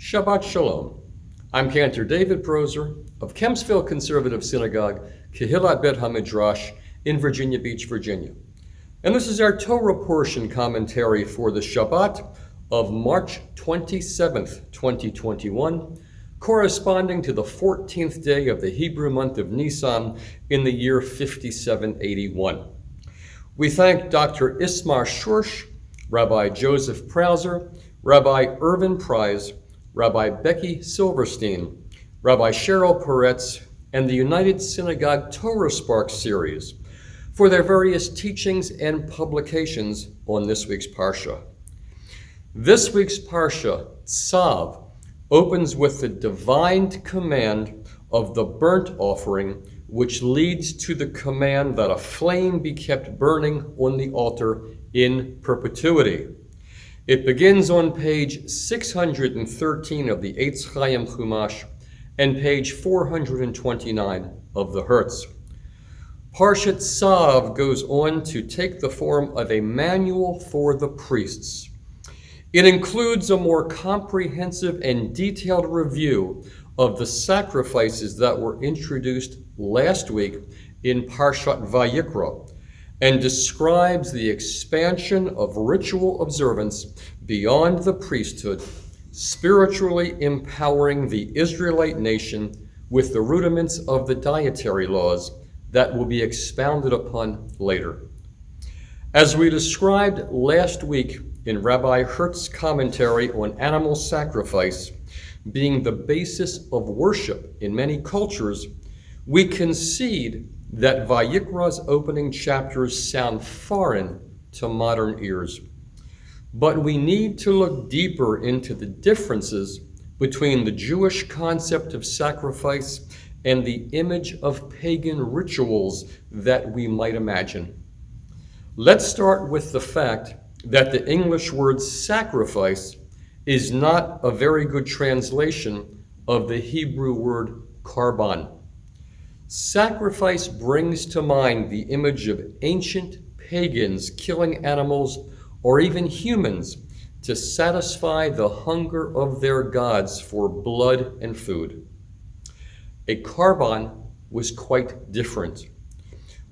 Shabbat Shalom. I'm Cantor David Broser of Kempsville Conservative Synagogue, Kehillat Bet HaMidrash in Virginia Beach, Virginia. And this is our Torah portion commentary for the Shabbat of March 27th, 2021, corresponding to the 14th day of the Hebrew month of Nisan in the year 5781. We thank Dr. Ismar Shorsh, Rabbi Joseph Prauser, Rabbi Irvin Prize, Rabbi Becky Silverstein, Rabbi Cheryl Peretz, and the United Synagogue Torah Spark series for their various teachings and publications on this week's Parsha. This week's Parsha, Tzav, opens with the divine command of the burnt offering, which leads to the command that a flame be kept burning on the altar in perpetuity. It begins on page 613 of the Eitz Chaim Chumash and page 429 of the Hertz. Parshat Tzav goes on to take the form of a manual for the priests. It includes a more comprehensive and detailed review of the sacrifices that were introduced last week in Parshat Vayikra, and describes the expansion of ritual observance beyond the priesthood, spiritually empowering the Israelite nation with the rudiments of the dietary laws that will be expounded upon later. As we described last week in Rabbi Hertz's commentary on animal sacrifice being the basis of worship in many cultures, we concede that Vayikra's opening chapters sound foreign to modern ears. But we need to look deeper into the differences between the Jewish concept of sacrifice and the image of pagan rituals that we might imagine. Let's start with the fact that the English word sacrifice is not a very good translation of the Hebrew word karban. Sacrifice brings to mind the image of ancient pagans killing animals or even humans to satisfy the hunger of their gods for blood and food. A karban was quite different.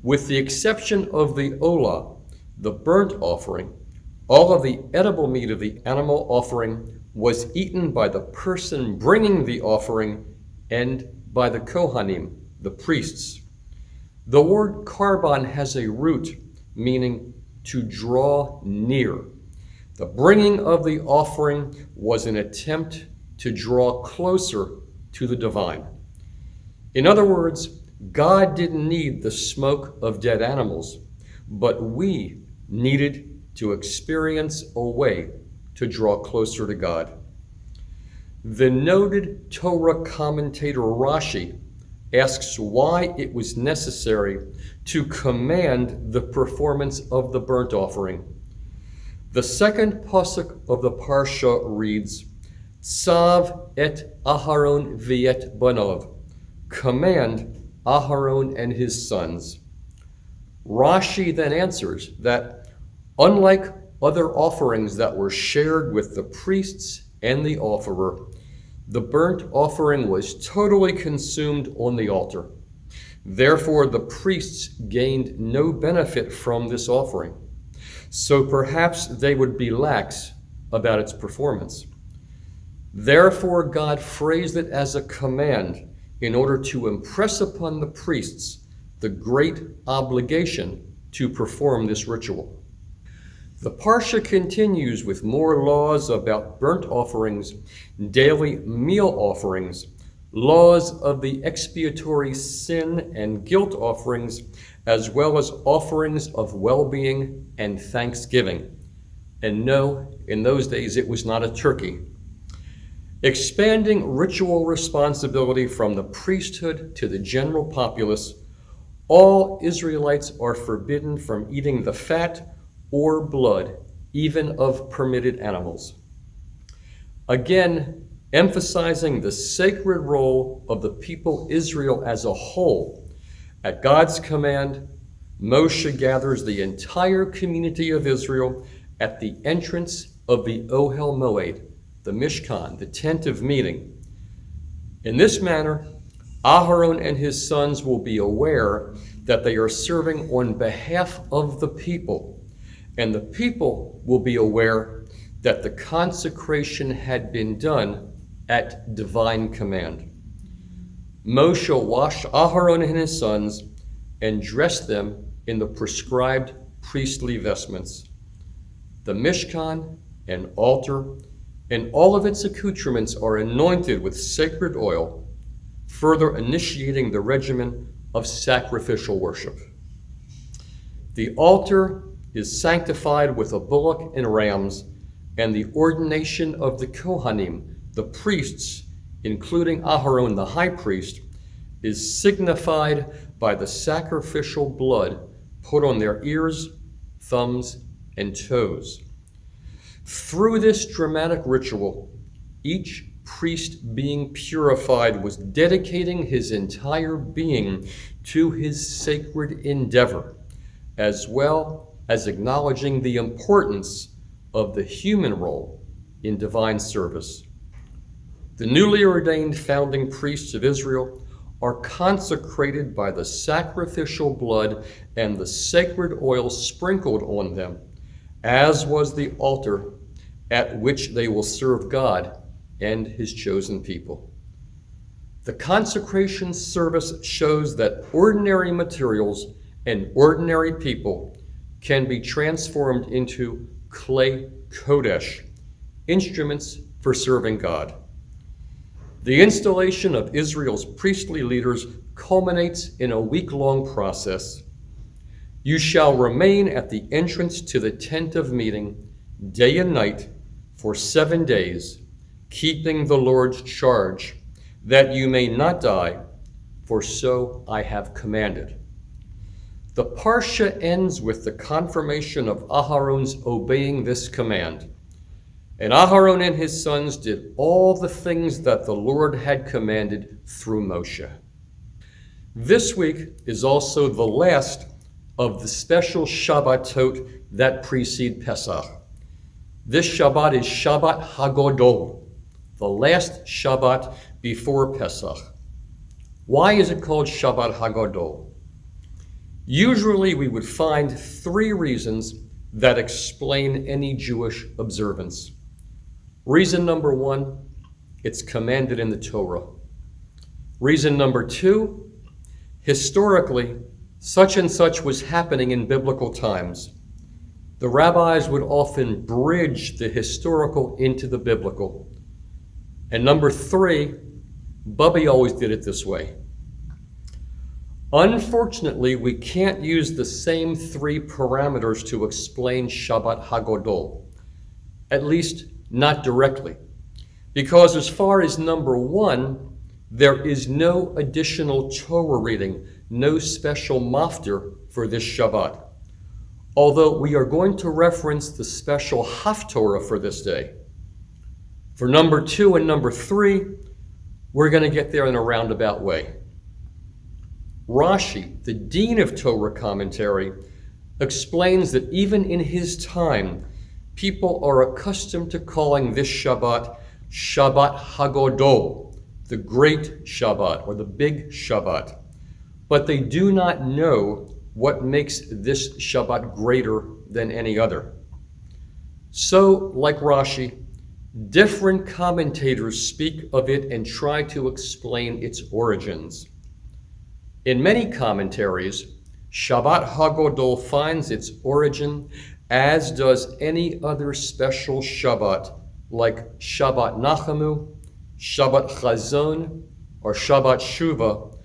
With the exception of the olah, the burnt offering, all of the edible meat of the animal offering was eaten by the person bringing the offering and by the kohanim, the priests. The word karban has a root meaning to draw near. The bringing of the offering was an attempt to draw closer to the divine. In other words, God didn't need the smoke of dead animals, but we needed to experience a way to draw closer to God. The noted Torah commentator Rashi asks why it was necessary to command the performance of the burnt offering. The second pasuk of the Parsha reads, Tzav et Aharon v'et banov, command Aharon and his sons. Rashi then answers that unlike other offerings that were shared with the priests and the offerer, the burnt offering was totally consumed on the altar. Therefore, the priests gained no benefit from this offering. So perhaps they would be lax about its performance. Therefore, God phrased it as a command in order to impress upon the priests the great obligation to perform this ritual. The Parsha continues with more laws about burnt offerings, daily meal offerings, laws of the expiatory sin and guilt offerings, as well as offerings of well-being and thanksgiving. And no, in those days it was not a turkey. Expanding ritual responsibility from the priesthood to the general populace, all Israelites are forbidden from eating the fat or blood, even of permitted animals. Again, emphasizing the sacred role of the people Israel as a whole. At God's command, Moshe gathers the entire community of Israel at the entrance of the Ohel Moed, the Mishkan, the tent of meeting. In this manner, Aharon and his sons will be aware that they are serving on behalf of the people, and the people will be aware that the consecration had been done at divine command. Moshe washed Aharon and his sons and dressed them in the prescribed priestly vestments. The Mishkan and altar and all of its accoutrements are anointed with sacred oil, further initiating the regimen of sacrificial worship. The altar is sanctified with a bullock and rams, and the ordination of the Kohanim, the priests, including Aharon the high priest, is signified by the sacrificial blood put on their ears, thumbs, and toes. Through this dramatic ritual, each priest being purified was dedicating his entire being to his sacred endeavor, as well as acknowledging the importance of the human role in divine service. The newly ordained founding priests of Israel are consecrated by the sacrificial blood and the sacred oil sprinkled on them, as was the altar at which they will serve God and his chosen people. The consecration service shows that ordinary materials and ordinary people can be transformed into clay kodesh, instruments for serving God. The installation of Israel's priestly leaders culminates in a week-long process. You shall remain at the entrance to the tent of meeting day and night for 7 days, keeping the Lord's charge, that you may not die, for so I have commanded. The Parsha ends with the confirmation of Aharon's obeying this command. And Aharon and his sons did all the things that the Lord had commanded through Moshe. This week is also the last of the special Shabbatot that precede Pesach. This Shabbat is Shabbat Hagadol, the last Shabbat before Pesach. Why is it called Shabbat Hagadol? Usually we would find 3 reasons that explain any Jewish observance. Reason number 1, it's commanded in the Torah. Reason number 2, historically, such and such was happening in biblical times. The rabbis would often bridge the historical into the biblical. And number 3, Bubby always did it this way. Unfortunately, we can't use the same 3 parameters to explain Shabbat Hagadol, at least not directly, because as far as number 1, there is no additional Torah reading, no special maftir for this Shabbat, although we are going to reference the special Haftorah for this day. For number 2 and number 3, we're going to get there in a roundabout way. Rashi, the dean of Torah commentary, explains that even in his time, people are accustomed to calling this Shabbat Shabbat Hagadol, the great Shabbat or the big Shabbat. But they do not know what makes this Shabbat greater than any other. So, like Rashi, different commentators speak of it and try to explain its origins. In many commentaries, Shabbat Hagadol finds its origin, as does any other special Shabbat, like Shabbat Nachamu, Shabbat Chazon, or Shabbat Shuvah,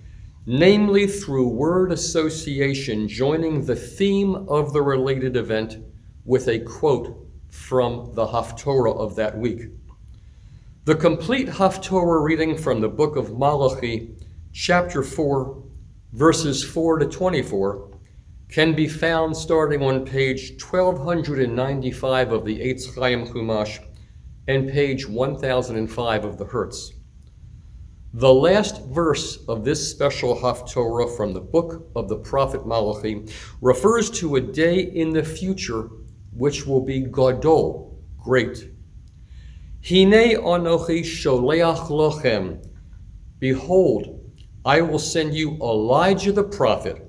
namely through word association joining the theme of the related event with a quote from the Haftorah of that week. The complete Haftorah reading from the book of Malachi, chapter 4, verses 4 to 24, can be found starting on page 1295 of the Eitz Chaim Chumash and page 1005 of the Hertz. The last verse of this special Haftorah from the book of the prophet Malachi refers to a day in the future which will be Gadol, great. Hine anochi sholeach lochem. Behold, I will send you Elijah the prophet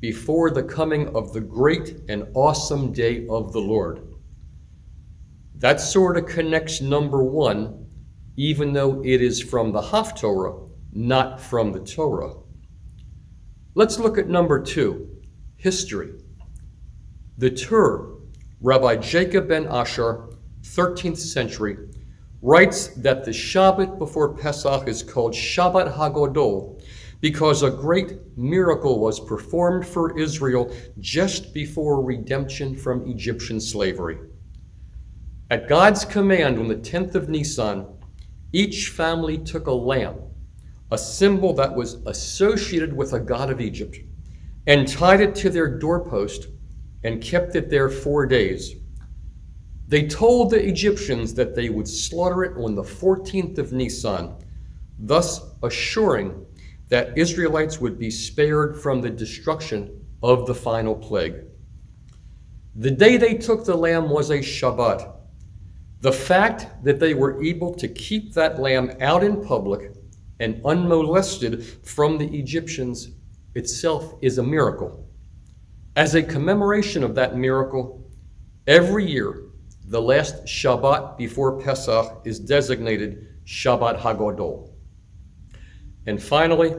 before the coming of the great and awesome day of the Lord. That sort of connects number 1, even though it is from the Haftorah, not from the Torah. Let's look at number 2, history. The Tur, Rabbi Jacob ben Asher, 13th century, writes that the Shabbat before Pesach is called Shabbat Hagadol because a great miracle was performed for Israel just before redemption from Egyptian slavery. At God's command on the 10th of Nisan, each family took a lamb, a symbol that was associated with a god of Egypt, and tied it to their doorpost and kept it there 4 days. They told the Egyptians that they would slaughter it on the 14th of Nisan, thus assuring that Israelites would be spared from the destruction of the final plague. The day they took the lamb was a Shabbat. The fact that they were able to keep that lamb out in public and unmolested from the Egyptians itself is a miracle. As a commemoration of that miracle, every year, the last Shabbat before Pesach is designated Shabbat Hagadol. And finally,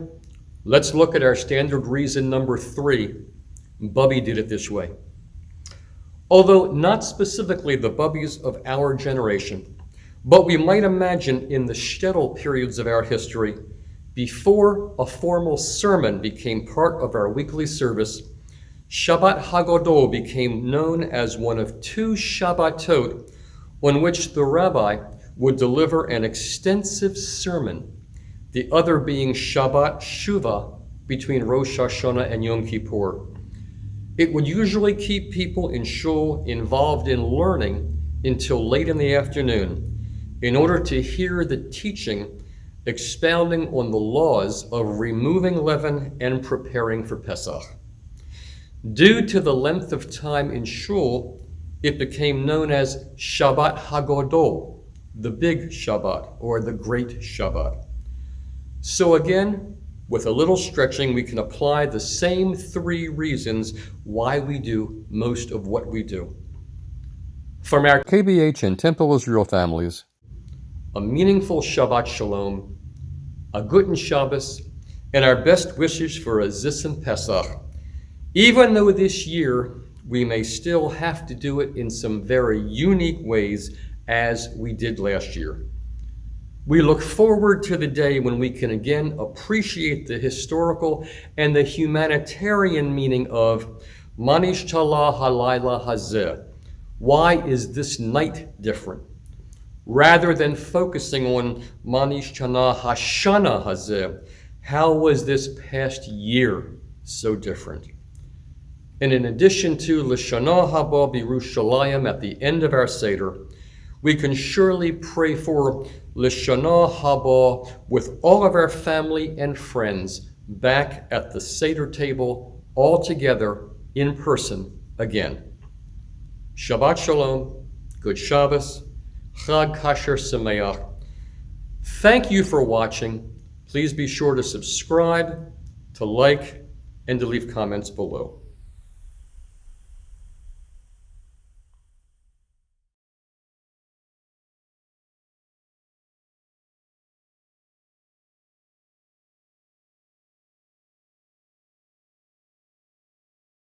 let's look at our standard reason number 3. Bubby did it this way. Although not specifically the bubbies of our generation, but we might imagine in the shtetl periods of our history, before a formal sermon became part of our weekly service, Shabbat Hagadol became known as one of 2 Shabbatot on which the rabbi would deliver an extensive sermon, the other being Shabbat Shuvah between Rosh Hashanah and Yom Kippur. It would usually keep people in shul involved in learning until late in the afternoon in order to hear the teaching expounding on the laws of removing leaven and preparing for Pesach. Due to the length of time in shul, it became known as Shabbat Hagadol, the big Shabbat or the great Shabbat. So again, with a little stretching, we can apply the same 3 reasons why we do most of what we do. From our KBH and Temple Israel families, a meaningful Shabbat Shalom, a Guten Shabbos, and our best wishes for a Zissen Pesach. Even though this year we may still have to do it in some very unique ways as we did last year. We look forward to the day when we can again appreciate the historical and the humanitarian meaning of Manish Tala Halayla Hazeh. Why is this night different? Rather than focusing on Manish Tana Hashana Hazeh, how was this past year so different? And in addition to L'Shana Haba B'Yerushalayim at the end of our Seder, we can surely pray for L'Shana Haba with all of our family and friends back at the Seder table, all together in person again. Shabbat Shalom, Good Shabbos, Chag Kasher Sameach. Thank you for watching. Please be sure to subscribe, to like, and to leave comments below.